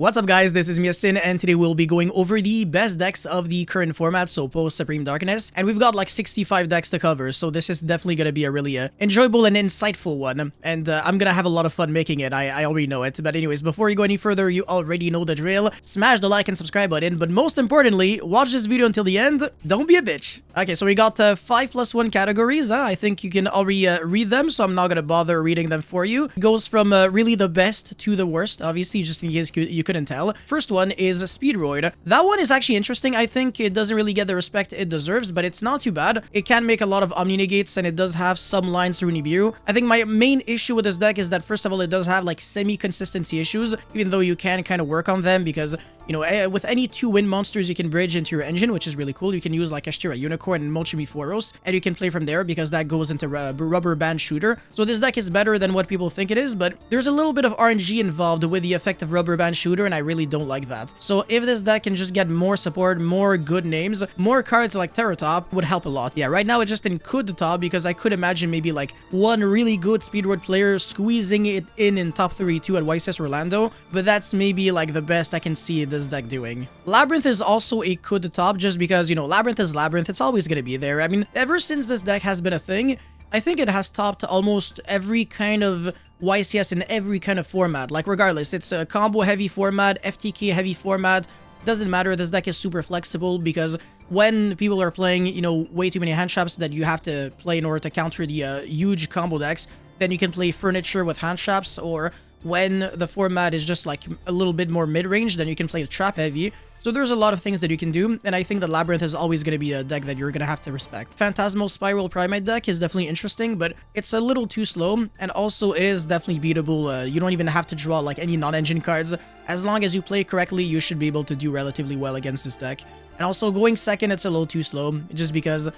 What's up guys, this is Miasin and today we'll be going over the best decks of the current format, so post Supreme Darkness, and we've got like 65 decks to cover, so this is definitely going to be a really enjoyable and insightful one, and I'm going to have a lot of fun making it, I already know it. But anyways, before you go any further, you already know the drill. Smash the like and subscribe button, but most importantly, watch this video until the end, don't be a bitch. Okay, so we got 5+1 categories. I think you can already read them, so I'm not going to bother reading them for you. It goes from really the best to the worst, obviously, just in case you couldn't tell. First one is Speedroid. That one is actually interesting. I think it doesn't really get the respect it deserves, but it's not too bad. It can make a lot of Omni Negates, and it does have some lines through Nibiru. I think my main issue with this deck is that, first of all, it does have like semi-consistency issues, even though you can kind of work on them because, you know, with any 2-win monsters you can bridge into your engine, which is really cool. You can use like Ashtira Unicorn and Molchimi Foros, and you can play from there because that goes into Rubber Band Shooter. So this deck is better than what people think it is, but there's a little bit of RNG involved with the effect of Rubber Band Shooter, and I really don't like that. So if this deck can just get more support, more good names, more cards like Terratop would help a lot. Yeah, right now it's just in could top because I could imagine maybe like one really good Speedroid player squeezing it in top 32 at YCS Orlando, but that's maybe like the best I can see this deck doing. Labyrinth is also a could top just because, you know, Labyrinth is Labyrinth. It's always going to be there. I mean, ever since this deck has been a thing, I think it has topped almost every kind of YCS in every kind of format. Like, regardless, it's a combo heavy format, FTK heavy format, doesn't matter. This deck is super flexible because when people are playing, you know, way too many hand traps that you have to play in order to counter the huge combo decks, then you can play Furniture with hand traps, or when the format is just like a little bit more mid-range, then you can play trap heavy. So there's a lot of things that you can do, and I think that Labyrinth is always going to be a deck that you're going to have to respect. Phantasmal Spiral Primate deck is definitely interesting, but it's a little too slow, and also it is definitely beatable. You don't even have to draw like any non-engine cards. As long as you play correctly, you should be able to do relatively well against this deck. And also going second, it's a little too slow, just because,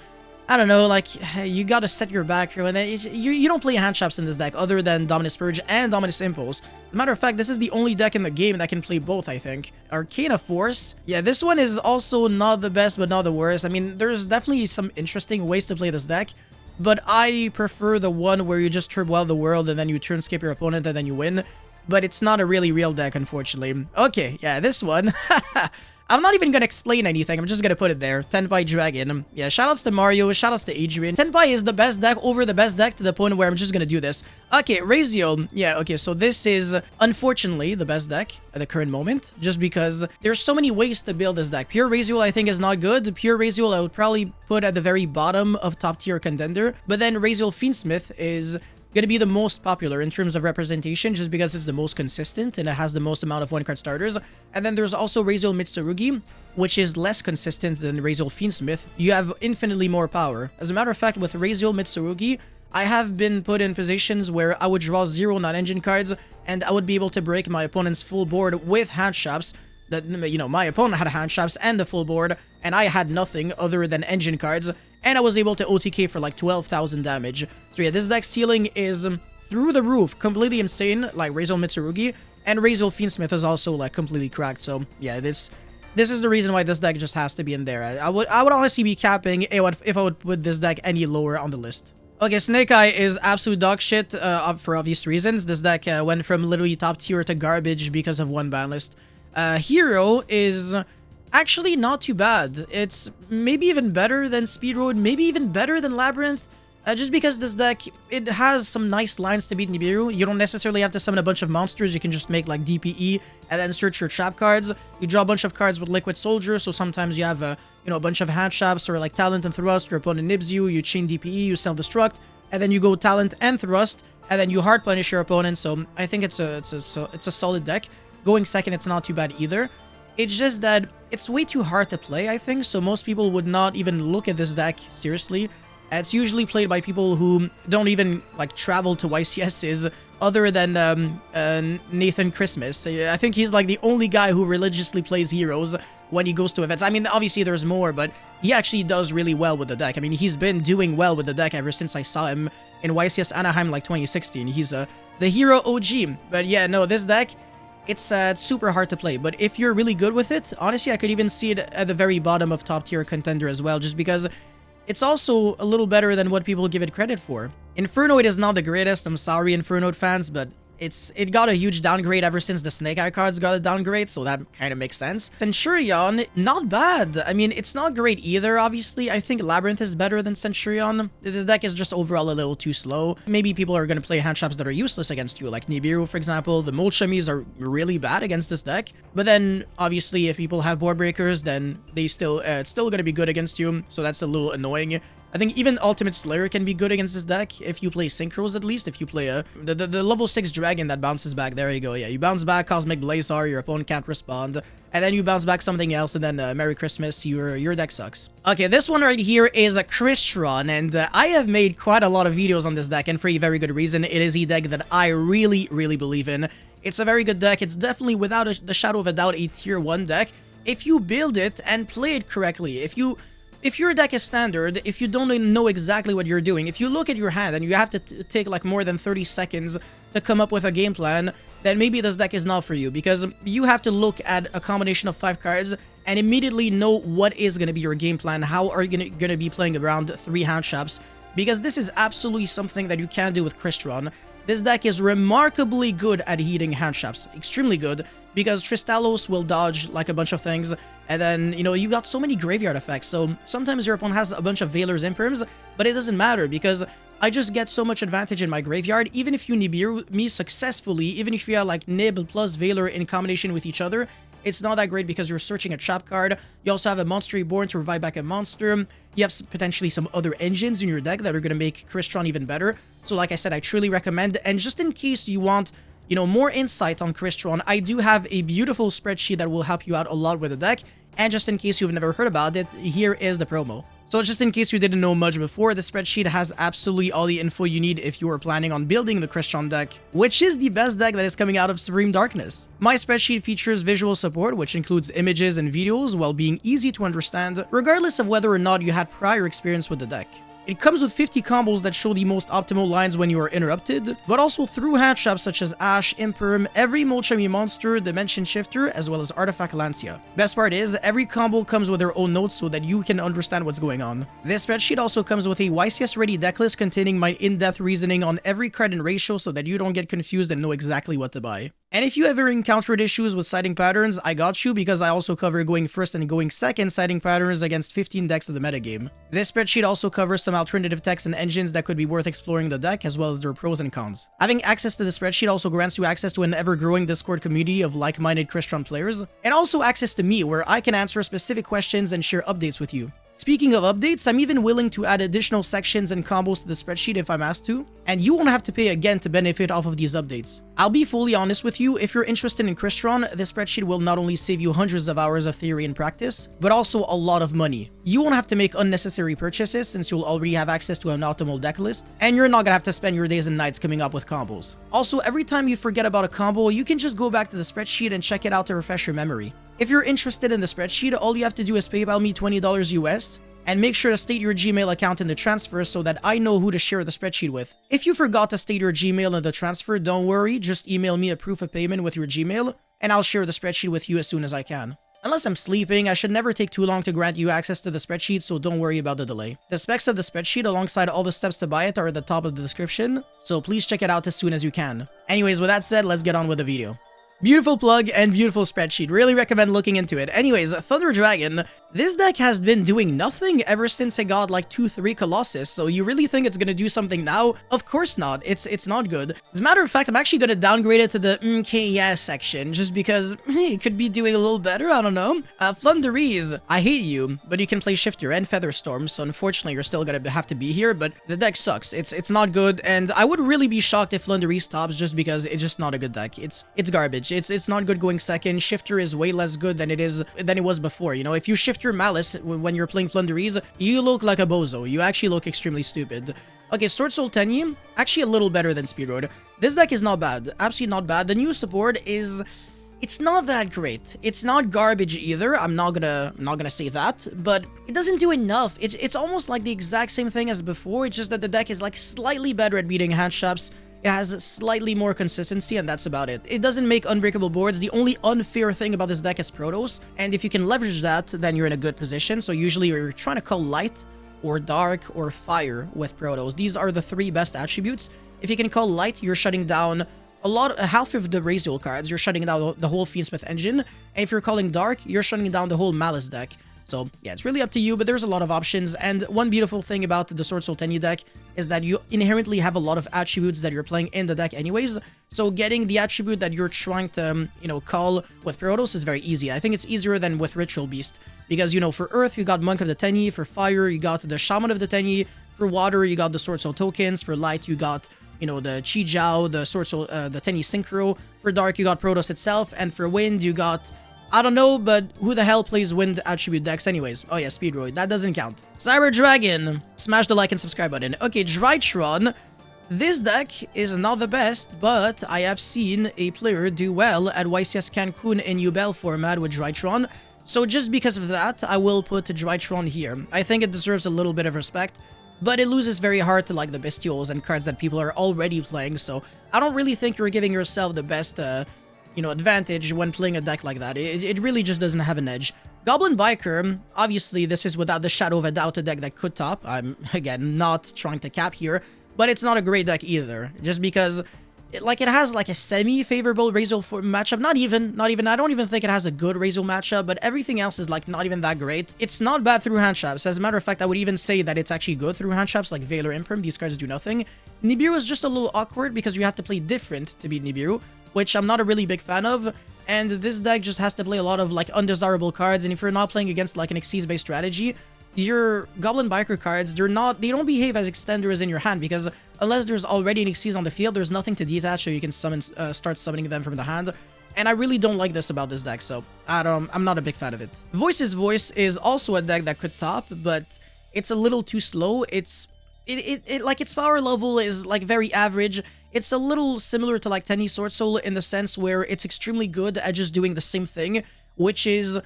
I don't know, like, you gotta set your back, and then you don't play hand traps in this deck other than Dominus Purge and Dominus Impulse. As a matter of fact, this is the only deck in the game that can play both, I think. Arcana Force. Yeah, this one is also not the best, but not the worst. I mean, there's definitely some interesting ways to play this deck, but I prefer the one where you just Turbo Wild the World and then you turn skip your opponent and then you win. But it's not a really real deck, unfortunately. Okay, yeah, this one. I'm not even gonna explain anything, I'm just gonna put it there. Tenpai Dragon. Yeah, shoutouts to Mario, shoutouts to Adrian. Tenpai is the best deck over the best deck to the point where I'm just gonna do this. Okay, Razio. Yeah, okay, so this is unfortunately the best deck at the current moment, just because there's so many ways to build this deck. Pure Razio I think is not good. Pure Razio I would probably put at the very bottom of top tier contender, but then Razio Fiendsmith is gonna be the most popular in terms of representation just because it's the most consistent and it has the most amount of one-card starters. And then there's also Razio Mitsurugi, which is less consistent than Razio Fiendsmith. You have infinitely more power. As a matter of fact, with Razio Mitsurugi, I have been put in positions where I would draw 0 non-engine cards and I would be able to break my opponent's full board with hand traps. That, you know, my opponent had hand traps and the full board, and I had nothing other than engine cards, and I was able to OTK for like 12,000 damage. So yeah, this deck's ceiling is through the roof, completely insane, like Razio Mitsurugi, and Razio Fiendsmith is also like completely cracked. So yeah, this is the reason why this deck just has to be in there. I would honestly be capping if I would put this deck any lower on the list. Okay, Snake Eye is absolute dog shit for obvious reasons. This deck went from literally top tier to garbage because of one ban list. Hero is actually not too bad. It's maybe even better than Speedroid, maybe even better than Labyrinth, just because this deck, it has some nice lines to beat Nibiru. You don't necessarily have to summon a bunch of monsters. You can just make like DPE and then search your trap cards. You draw a bunch of cards with Liquid Soldier, so sometimes you have you know, a bunch of hand traps or like Talent and Thrust. Your opponent nibs you, you chain DPE, you self-destruct, and then you go Talent and Thrust, and then you hard punish your opponent. So I think it's a solid deck. Going second, it's not too bad either. It's just that it's way too hard to play, I think, so most people would not even look at this deck seriously. It's usually played by people who don't even, like, travel to YCSs other than Nathan Christmas. I think he's, like, the only guy who religiously plays heroes when he goes to events. I mean, obviously there's more, but he actually does really well with the deck. I mean, he's been doing well with the deck ever since I saw him in YCS Anaheim, like, 2016. He's the hero OG. But yeah, no, this deck, it's super hard to play, but if you're really good with it, honestly, I could even see it at the very bottom of top tier contender as well, just because it's also a little better than what people give it credit for. Infernoid is not the greatest, I'm sorry Infernoid fans, but It got a huge downgrade ever since the Snake Eye cards got a downgrade, so that kind of makes sense. Centurion, not bad. I mean, it's not great either, obviously. I think Labyrinth is better than Centurion. The deck is just overall a little too slow. Maybe people are going to play hand traps that are useless against you, like Nibiru, for example. The Molchamis are really bad against this deck. But then, obviously, if people have board breakers, then it's still going to be good against you, so that's a little annoying. I think even Ultimate Slayer can be good against this deck if you play Synchros, at least. If you play the level 6 dragon that bounces back. There you go. Yeah, you bounce back Cosmic Blazar, your opponent can't respond. And then you bounce back something else, and then Merry Christmas, your deck sucks. Okay, this one right here is a CRYSTRON, and I have made quite a lot of videos on this deck, and for a very good reason. It is a deck that I really, really believe in. It's a very good deck. It's definitely, without the shadow of a doubt, a tier 1 deck. If you build it and play it correctly, if your deck is standard, if you don't know exactly what you're doing, if you look at your hand and you have to take like more than 30 seconds to come up with a game plan, then maybe this deck is not for you, because you have to look at a combination of 5 cards and immediately know what is going to be your game plan, how are you going to be playing around 3 hand traps, because this is absolutely something that you can't do with CRYSTRON. This deck is remarkably good at hitting hand traps, extremely good, because Tristalos will dodge like a bunch of things, and then, you know, you got so many graveyard effects, so sometimes your opponent has a bunch of Veilers Imperms, but it doesn't matter, because I just get so much advantage in my graveyard. Even if you Nibiru me successfully, even if you have like Nib plus Veiler in combination with each other, it's not that great because you're searching a trap card. You also have a Monster Reborn to revive back a monster. You have potentially some other engines in your deck that are going to make CRYSTRON even better. So like I said, I truly recommend, and just in case you want, you know, more insight on CRYSTRON, I do have a beautiful spreadsheet that will help you out a lot with the deck. And just in case you've never heard about it, here is the promo. So just in case you didn't know much before, the spreadsheet has absolutely all the info you need if you are planning on building the CRYSTRON deck, which is the best deck that is coming out of Supreme Darkness. My spreadsheet features visual support, which includes images and videos while being easy to understand, regardless of whether or not you had prior experience with the deck. It comes with 50 combos that show the most optimal lines when you are interrupted, but also through hand traps such as Ash, Imperm, every Molchami monster, Dimension Shifter, as well as Artifact Lancia. Best part is, every combo comes with their own notes so that you can understand what's going on. This spreadsheet also comes with a YCS ready decklist containing my in-depth reasoning on every card and ratio so that you don't get confused and know exactly what to buy. And if you ever encountered issues with sighting patterns, I got you, because I also cover going first and going second sighting patterns against 15 decks of the metagame. This spreadsheet also covers some alternative techs and engines that could be worth exploring the deck, as well as their pros and cons. Having access to the spreadsheet also grants you access to an ever-growing Discord community of like-minded CRYSTRON players, and also access to me, where I can answer specific questions and share updates with you. Speaking of updates, I'm even willing to add additional sections and combos to the spreadsheet if I'm asked to, and you won't have to pay again to benefit off of these updates. I'll be fully honest with you, if you're interested in CRYSTRON, the spreadsheet will not only save you hundreds of hours of theory and practice, but also a lot of money. You won't have to make unnecessary purchases since you'll already have access to an optimal deck list, and you're not gonna have to spend your days and nights coming up with combos. Also, every time you forget about a combo, you can just go back to the spreadsheet and check it out to refresh your memory. If you're interested in the spreadsheet, all you have to do is PayPal me $20 US, and make sure to state your Gmail account in the transfer so that I know who to share the spreadsheet with. If you forgot to state your Gmail in the transfer, don't worry, just email me a proof of payment with your Gmail, and I'll share the spreadsheet with you as soon as I can. Unless I'm sleeping, I should never take too long to grant you access to the spreadsheet, so don't worry about the delay. The specs of the spreadsheet alongside all the steps to buy it are at the top of the description, so please check it out as soon as you can. Anyways, with that said, let's get on with the video. Beautiful plug and beautiful spreadsheet. Really recommend looking into it. Anyways, Thunder Dragon. This deck has been doing nothing ever since it got like 2-3 Colossus, so you really think it's gonna do something now? Of course not. It's not good. As a matter of fact, I'm actually gonna downgrade it to the yeah section, just because it could be doing a little better, I don't know. Flunderies, I hate you, but you can play Shifter and Featherstorm, so unfortunately you're still gonna have to be here, but the deck sucks. It's not good, and I would really be shocked if Flunderies stops just because it's just not a good deck. It's garbage. It's not good going second. Shifter is way less good than it was before. You know, if you shift your Malice when you're playing Flunderies, you look like a bozo. You actually look extremely stupid. Okay, Sword Soul Tenyi, actually a little better than Speedroad. This deck is not bad. Absolutely not bad. The new support is... it's not that great. It's not garbage either. I'm not gonna say that, but it doesn't do enough. It's almost like the exact same thing as before. It's just that the deck is like slightly better at beating hand traps. It has slightly more consistency, and that's about it. It doesn't make unbreakable boards. The only unfair thing about this deck is Protos, and if you can leverage that, then you're in a good position. So usually you're trying to call light, or dark, or fire with Protos. These are the 3 best attributes. If you can call light, you're shutting down half of the Raziel cards, you're shutting down the whole Fiendsmith engine. And if you're calling Dark, you're shutting down the whole Malice deck. So yeah, it's really up to you, but there's a lot of options. And one beautiful thing about the Sword Soul Tenyi deck is that you inherently have a lot of attributes that you're playing in the deck anyways. So getting the attribute that you're trying to, call with Protoss is very easy. I think it's easier than with Ritual Beast. Because, for Earth, you got Monk of the Tenyi. For Fire, you got the Shaman of the Tenyi. For Water, you got the Sword Soul tokens. For Light, you got, the Chi Jiao, the Sword Soul, the Tenyi Synchro. For Dark, you got Protoss itself. And for Wind, you got... I don't know, but who the hell plays wind attribute decks anyways? Oh yeah, Speedroid, that doesn't count. Cyber Dragon, smash the like and subscribe button. Okay, Drytron. This deck is not the best, but I have seen a player do well at YCS Cancun in Ubel format with Drytron. So just because of that, I will put Drytron here. I think it deserves a little bit of respect, but it loses very hard to like the Bestials and cards that people are already playing. So I don't really think you're giving yourself the best... advantage when playing a deck like that. It really just doesn't have an edge. Goblin Biker, obviously this is without the shadow of a doubt a deck that could top. I'm, again, not trying to cap here, but it's not a great deck either. Just because, it has like a semi-favorable Raziel matchup. Not even, I don't even think it has a good Raziel matchup, but everything else is like not even that great. It's not bad through hand traps. As a matter of fact, I would even say that it's actually good through hand traps like Veil or Imperm. These cards do nothing. Nibiru is just a little awkward because you have to play different to beat Nibiru, which I'm not a really big fan of, and this deck just has to play a lot of, like, undesirable cards, and if you're not playing against, like, an Xyz-based strategy, your Goblin Biker cards, they don't behave as extenders in your hand, because unless there's already an Xyz on the field, there's nothing to detach, so you can start summoning them from the hand, and I really don't like this about this deck, so I'm not a big fan of it. Voice's Voice is also a deck that could top, but it's a little too slow. Its power level is, like, very average. It's a little similar to like Tenyi Sword Soul in the sense where it's extremely good at just doing the same thing, which is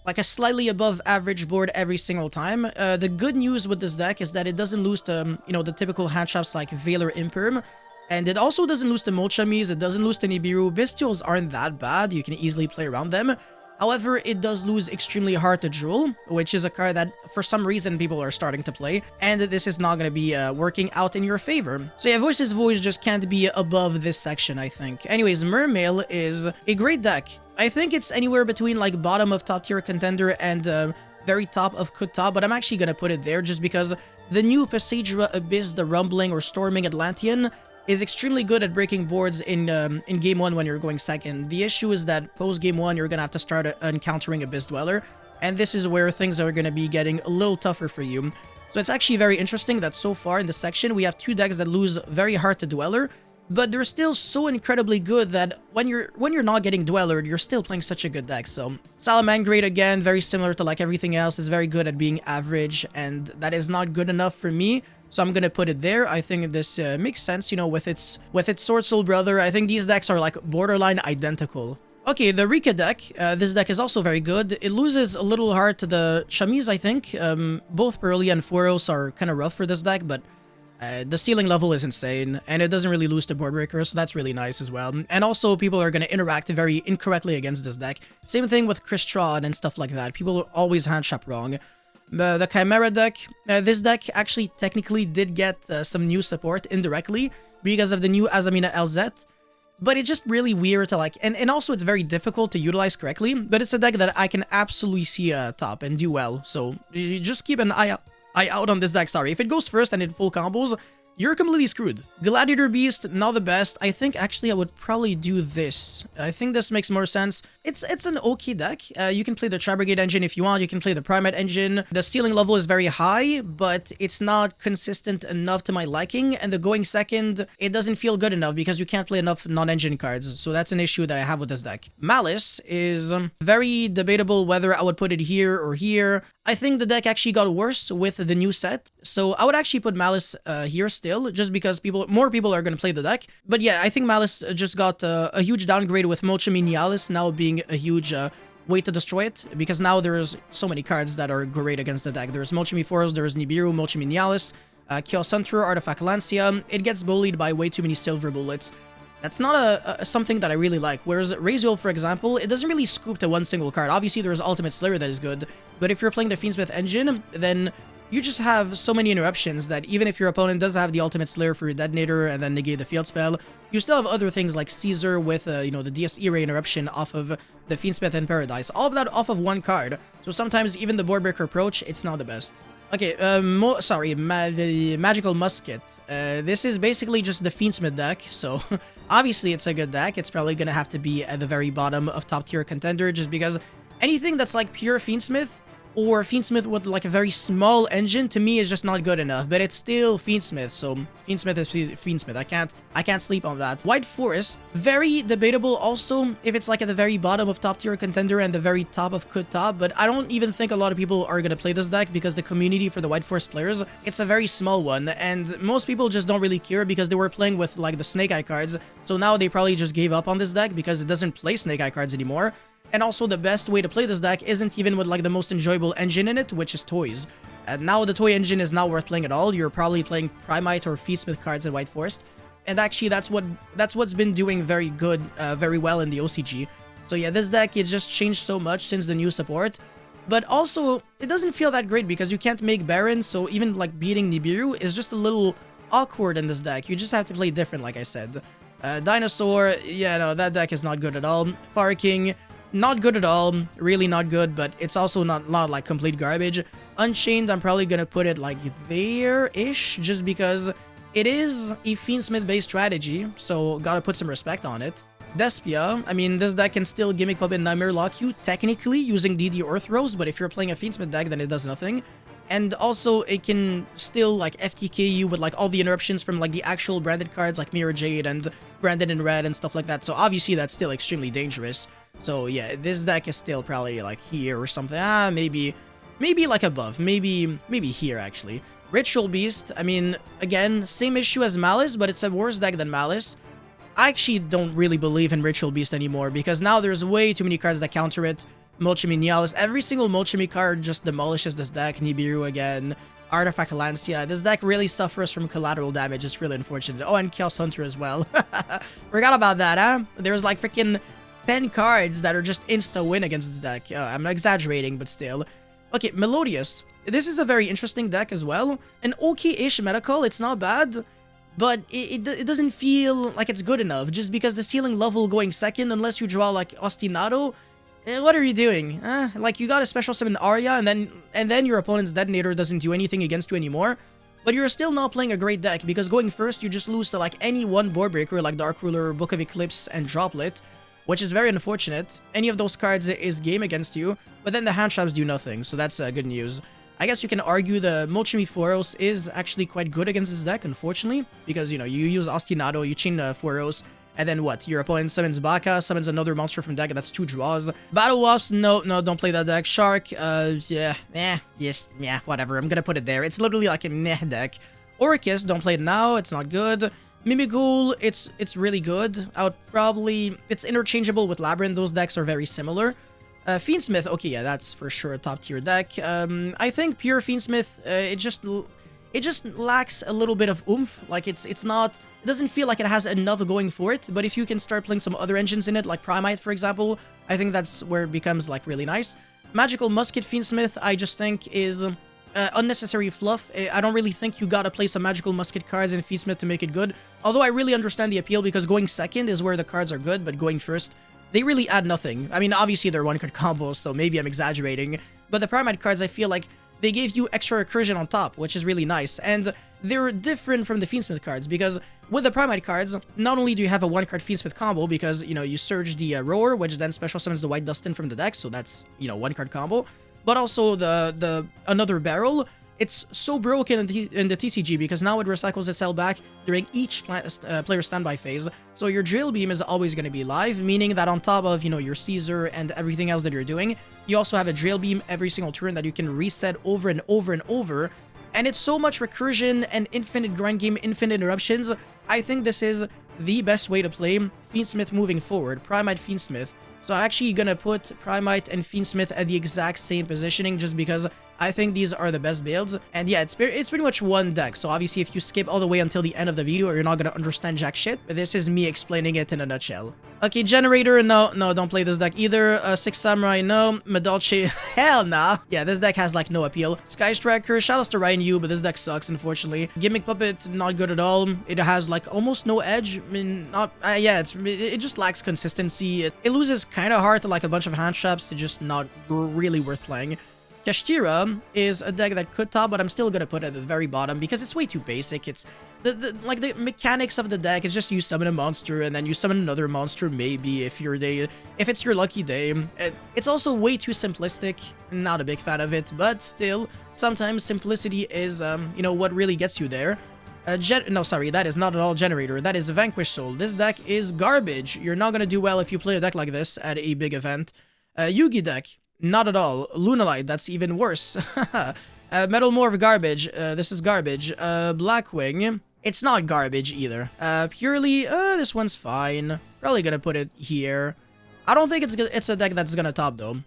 like a slightly above average board every single time. The good news with this deck is that it doesn't lose to, the typical hand traps like Veil or Imperm, and it also doesn't lose to Molchamis, it doesn't lose to Nibiru. Bestials aren't that bad, you can easily play around them. However, it does lose extremely hard to Drool, which is a card that for some reason people are starting to play, and this is not going to be working out in your favor. So yeah, Voice's Voice just can't be above this section, I think. Anyways, Mermail is a great deck. I think it's anywhere between like bottom of top tier contender and very top of could top, but I'm actually going to put it there just because the new Passadra, Abyss, the Rumbling, or Storming Atlantean is extremely good at breaking boards in Game 1 when you're going second. The issue is that post-Game 1, you're going to have to start encountering Abyss Dweller, and this is where things are going to be getting a little tougher for you. So it's actually very interesting that so far in this section, we have two decks that lose very hard to Dweller, but they're still so incredibly good that when you're not getting Dweller, you're still playing such a good deck. So Salamangreat, again, very similar to like everything else, is very good at being average, and that is not good enough for me. So I'm gonna put it there. I think this makes sense, with its Sword Soul brother. I think these decks are like borderline identical. Okay, the Rika deck. This deck is also very good. It loses a little hard to the Chamis, I think. Both Pearly and Foros are kind of rough for this deck, but the ceiling level is insane, and it doesn't really lose to board breakers, so that's really nice as well. And also, people are going to interact very incorrectly against this deck. Same thing with CRYSTRON and stuff like that. People always hand trap wrong. The Chimera deck, this deck actually technically did get some new support indirectly because of the new Azamina LZ, but it's just really weird to like, and also it's very difficult to utilize correctly, but it's a deck that I can absolutely see top and do well, so you just keep an eye out on this deck. Sorry, if it goes first and it full combos, you're completely screwed. Gladiator Beast, not the best. I think actually I would probably do this. I think this makes more sense. It's an okay deck. You can play the Tri-Brigade engine if you want. You can play the Primate engine. The ceiling level is very high, but it's not consistent enough to my liking. And the going second, it doesn't feel good enough because you can't play enough non-engine cards. So that's an issue that I have with this deck. Malice is very debatable whether I would put it here or here. I think the deck actually got worse with the new set, so I would actually put Malice here still, just because more people are going to play the deck. But yeah, I think Malice just got a huge downgrade with Molchami Nialis now being a huge way to destroy it, because now there's so many cards that are great against the deck. There's Molchami Foros, there's Nibiru, Molchami Nialis, Chaos Hunter, Artifact Lancia. It gets bullied by way too many silver bullets. That's not something that I really like. Whereas Raziel, for example, it doesn't really scoop to one single card. Obviously, there's Ultimate Slayer that is good, but if you're playing the Fiendsmith engine, then you just have so many interruptions that even if your opponent does have the ultimate Slayer for your detonator and then negate the field spell, you still have other things like Caesar with, you know, the DSE ray interruption off of the Fiendsmith and Paradise. All of that off of one card. So sometimes even the board breaker approach, it's not the best. Okay, the Magical Musket. This is basically just the Fiendsmith deck, so obviously it's a good deck. It's probably gonna have to be at the very bottom of top tier contender just because anything that's like pure Fiendsmith or Fiendsmith with like a very small engine to me is just not good enough, but it's still Fiendsmith, so Fiendsmith is Fiendsmith. I can't sleep on that. White Forest, very debatable also if it's like at the very bottom of top tier contender and the very top of Could Top, but I don't even think a lot of people are gonna play this deck because the community for the White Forest players, it's a very small one, and most people just don't really care because they were playing with like the Snake Eye cards, so now they probably just gave up on this deck because it doesn't play Snake Eye cards anymore. And also the best way to play this deck isn't even with like the most enjoyable engine in it, which is toys. And now the toy engine is not worth playing at all. You're probably playing Primite or Fiendsmith cards in White Forest. And actually that's what's been doing very good, very well in the OCG. So yeah, this deck, it just changed so much since the new support. But also, it doesn't feel that great because you can't make Baron, so even like beating Nibiru is just a little awkward in this deck. You just have to play different, like I said. Dinosaur, yeah, no, that deck is not good at all. Fire King, not good at all, really not good, but it's also not like complete garbage. Unchained, I'm probably gonna put it like there-ish, just because it is a Fiendsmith based strategy, so gotta put some respect on it. Despia, I mean, this deck can still Gimmick Puppet Nightmare Lock you, technically, using DD Earth Rose, but if you're playing a Fiendsmith deck, then it does nothing. And also, it can still, like, FTK you with, like, all the interruptions from, like, the actual branded cards, like Mirror Jade and Branded in Red and stuff like that, so obviously that's still extremely dangerous. So yeah, this deck is still probably like here or something. Maybe like above. Maybe here actually. Ritual Beast, I mean, again, same issue as Malice, but it's a worse deck than Malice. I actually don't really believe in Ritual Beast anymore because now there's way too many cards that counter it. Molchimi Nialis, every single Molchimi card just demolishes this deck. Nibiru again. Artifact Lancia. This deck really suffers from collateral damage. It's really unfortunate. Oh, and Chaos Hunter as well. Forgot about that, huh? There's like freaking 10 cards that are just insta-win against the deck. I'm exaggerating, but still. Okay, Melodious. This is a very interesting deck as well. An okay-ish meta call, it's not bad, but it doesn't feel like it's good enough, just because the ceiling level going second, unless you draw like Ostinato. What are you doing? Like, you got a special summon Arya, and then your opponent's Detonator doesn't do anything against you anymore. But you're still not playing a great deck, because going first, you just lose to like any one board breaker, like Dark Ruler, Book of Eclipse, and Droplet, which is very unfortunate. Any of those cards is game against you, but then the hand traps do nothing, so that's good news. I guess you can argue the Molchimi Foros is actually quite good against this deck, unfortunately, because, you know, you use Ostinato, you chain Foros, and then what? Your opponent summons Baka, summons another monster from deck, and that's 2 draws. Battle Wasp, no, don't play that deck. Shark, yeah, whatever, I'm gonna put it there. It's literally like a meh deck. Orcus, don't play it now, it's not good. Mimighoul, it's really good. It's interchangeable with Labyrinth, those decks are very similar. Fiendsmith, okay, yeah, that's for sure a top tier deck. I think pure Fiendsmith, it just lacks a little bit of oomph. Like, it doesn't feel like it has enough going for it, but if you can start playing some other engines in it, like Primite, for example, I think that's where it becomes, like, really nice. Magical Musket Fiendsmith, I just think is unnecessary fluff. I don't really think you gotta play some Magical Musket cards in Fiendsmith to make it good, although I really understand the appeal, because going second is where the cards are good, but going first, they really add nothing. I mean, obviously they're one-card combos, so maybe I'm exaggerating, but the Primite cards, I feel like they gave you extra recursion on top, which is really nice, and they're different from the Fiendsmith cards, because with the Primite cards, not only do you have a one-card Fiendsmith combo, because, you know, you Surge the Roar, which then special summons the White Dustin from the deck, so that's, you know, one-card combo, but also another Barrel. It's so broken in the TCG because now it recycles itself back during each player standby phase. So your Drill Beam is always going to be live, meaning that on top of, you know, your Caesar and everything else that you're doing, you also have a Drill Beam every single turn that you can reset over and over and over. And it's so much recursion and infinite grind game, infinite interruptions. I think this is the best way to play Fiendsmith moving forward, Primite Fiendsmith. So I'm actually gonna put Primite and Fiendsmith at the exact same positioning just because I think these are the best builds. And yeah, it's pretty much one deck. So obviously, if you skip all the way until the end of the video, you're not going to understand jack shit. But this is me explaining it in a nutshell. Okay, Generator, no, don't play this deck either. Six Samurai, no. Medalce, hell nah. Yeah, this deck has like no appeal. Sky Striker, shoutouts to Ryan Yu, but this deck sucks, unfortunately. Gimmick Puppet, not good at all. It has like almost no edge. I mean, not, yeah, it just lacks consistency. It loses kind of hard to like a bunch of hand traps. It's just not really worth playing. Kashtira is a deck that could top, but I'm still gonna put it at the very bottom because it's way too basic. It's the mechanics of the deck is just you summon a monster and then you summon another monster maybe if it's your lucky day. It's also way too simplistic. Not a big fan of it, but still sometimes simplicity is you know, what really gets you there. No, sorry, that is not at all Generator. That is Vanquish Soul. This deck is garbage. You're not gonna do well if you play a deck like this at a big event. Yugi deck. Not at all. Lunalite, that's even worse. Metal Morph, garbage. This is garbage. Blackwing, it's not garbage either. Purely, this one's fine. Probably gonna put it here. I don't think it's a deck that's gonna top though.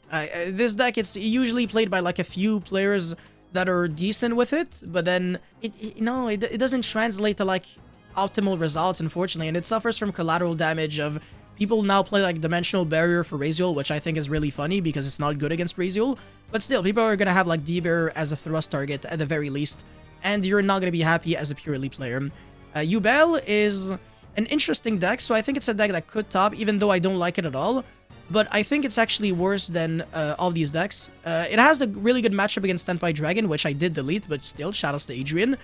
This deck, it's usually played by like a few players that are decent with it, but then it doesn't translate to like optimal results, unfortunately, and it suffers from collateral damage of people now play like Dimensional Barrier for Raziel, which I think is really funny because it's not good against Raziel. But still, people are going to have like D-Bear as a thrust target at the very least. And you're not going to be happy as a purely player. Yubel is an interesting deck, so I think it's a deck that could top, even though I don't like it at all. But I think it's actually worse than all these decks. It has the really good matchup against Tenpai Dragon, which I did delete, but still, shoutouts to Adrian.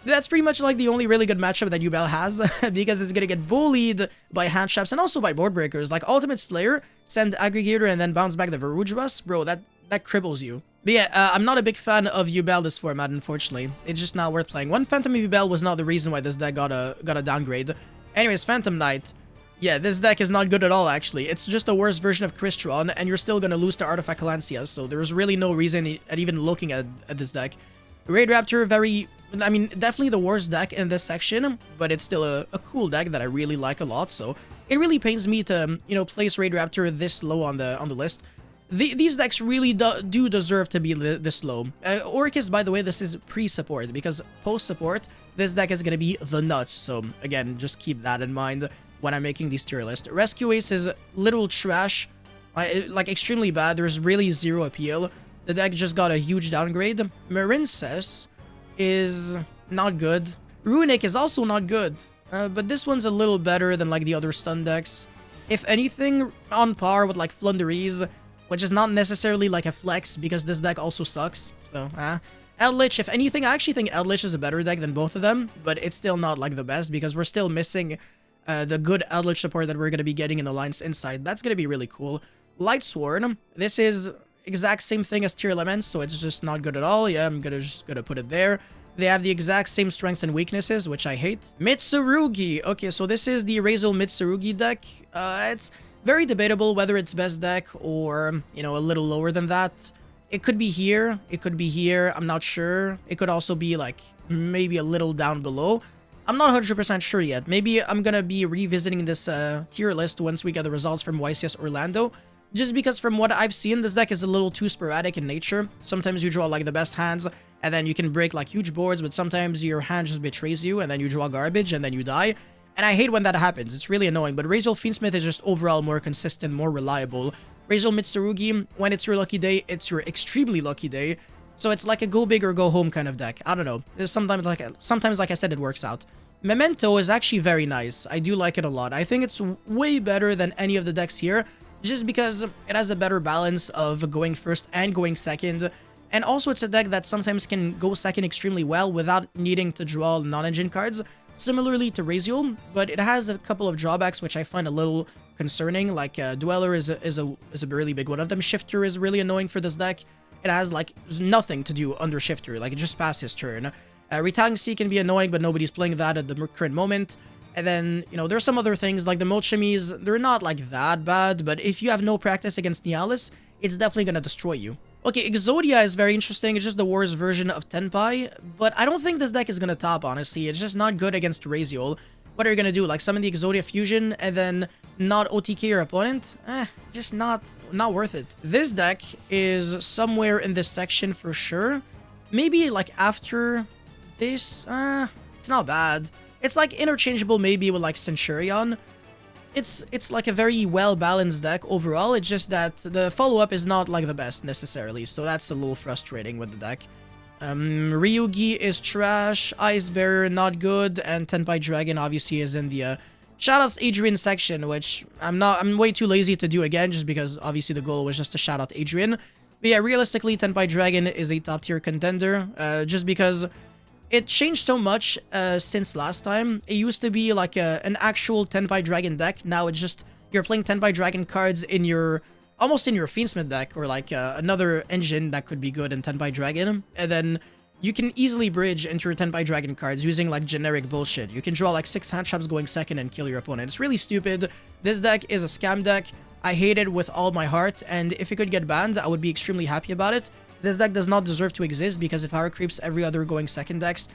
That's pretty much like the only really good matchup that Yubel has, because it's gonna get bullied by hand traps and also by board breakers. Like Ultimate Slayer, send Aggregator and then bounce back the Varouge Bus. Bro, that cripples you. But yeah, I'm not a big fan of Yubel this format, unfortunately. It's just not worth playing. One Phantom Yubel was not the reason why this deck got a downgrade. Anyways, Phantom Knight. Yeah, this deck is not good at all, actually. It's just a worse version of CRYSTRON, and you're still gonna lose to Artifact Calancia, so there's really no reason at even looking at this deck. Raid Raptor, I mean, definitely the worst deck in this section, but it's still a cool deck that I really like a lot, so it really pains me to, you know, place Raid Raptor this low on the list. These decks really do deserve to be this low. Orcus, by the way, this is pre-support, because post-support, this deck is going to be the nuts, so again, just keep that in mind when I'm making these tier lists. Rescue Ace is literal trash, like extremely bad. There's really zero appeal. The deck just got a huge downgrade. Marincess is not good. Runic is also not good, but this one's a little better than like the other stun decks. If anything, on par with like Flunderies, which is not necessarily like a flex because this deck also sucks. So, Eldritch, if anything, I actually think Eldritch is a better deck than both of them, but it's still not like the best because we're still missing the good Eldritch support that we're going to be getting in Alliance Inside. That's going to be really cool. Lightsworn, this is exact same thing as Tier Elements, so it's just not good at all. Yeah, I'm just gonna put it there. They have the exact same strengths and weaknesses, which I hate. Mitsurugi. Okay, so this is the Raziel Mitsurugi deck. It's very debatable whether it's best deck or, you know, a little lower than that. It could be here. It could be here. I'm not sure. It could also be like maybe a little down below. I'm not 100% sure yet. Maybe I'm gonna be revisiting this tier list once we get the results from YCS Orlando. Just because from what I've seen, this deck is a little too sporadic in nature. Sometimes you draw like the best hands, and then you can break like huge boards, but sometimes your hand just betrays you, and then you draw garbage, and then you die. And I hate when that happens. It's really annoying, but Raziel Fiendsmith is just overall more consistent, more reliable. Raziel Mitsurugi, when it's your lucky day, it's your extremely lucky day. So it's like a go big or go home kind of deck. I don't know. Sometimes, like I said, it works out. Memento is actually very nice. I do like it a lot. I think it's way better than any of the decks here, just because it has a better balance of going first and going second. And also it's a deck that sometimes can go second extremely well without needing to draw non-engine cards, similarly to Raziel, but it has a couple of drawbacks which I find a little concerning, like Dweller is a really big one of them. Shifter is really annoying for this deck. It has like nothing to do under Shifter, like it just passed his turn. Retangency can be annoying, but nobody's playing that at the current moment. And then, you know, there's some other things, like the Molchemies, they're not, like, that bad, but if you have no practice against Nialis, it's definitely gonna destroy you. Okay, Exodia is very interesting, it's just the worst version of Tenpai, but I don't think this deck is gonna top, honestly. It's just not good against Raziel. what are you gonna do? Like summon the Exodia Fusion and then not OTK your opponent? Just not worth it. This deck is somewhere in this section for sure. Maybe like after this, it's not bad. It's like interchangeable maybe with like Centurion. It's like a very well-balanced deck overall. It's just that the follow-up is not like the best necessarily, so that's a little frustrating with the deck. Ryugi is trash, Ice Bearer not good, and Tenpai Dragon obviously is in the shoutouts Adrian section, which I'm way too lazy to do again, just because obviously the goal was just to shout out Adrian. But yeah, realistically, Tenpai Dragon is a top-tier contender, just because it changed so much since last time. It used to be like an actual Tenpai Dragon deck. Now it's just you're playing Tenpai Dragon cards in your almost in your Fiendsmith deck, or like another engine that could be good in Tenpai Dragon, and then you can easily bridge into your Tenpai Dragon cards using like generic bullshit. You can draw like 6 hand traps going second and kill your opponent. It's really stupid. This deck is a scam deck. I hate it with all my heart, and if it could get banned, I would be extremely happy about it. This deck does not deserve to exist because it power creeps every other going second decks.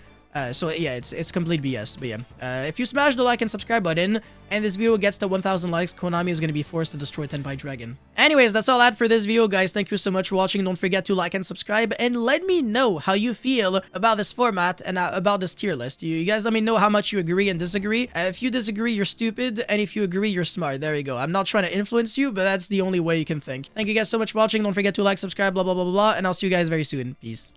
So yeah, it's complete BS. But yeah, if you smash the like and subscribe button, and this video gets to 1,000 likes, Konami is going to be forced to destroy Tenpai Dragon. Anyways, that's all I had for this video, guys. Thank you so much for watching. Don't forget to like and subscribe, and let me know how you feel about this format and about this tier list. You guys let me know how much you agree and disagree. If you disagree, you're stupid, and if you agree, you're smart. There you go. I'm not trying to influence you, but that's the only way you can think. Thank you guys so much for watching. Don't forget to like, subscribe, blah, blah, blah, blah, blah, and I'll see you guys very soon. Peace.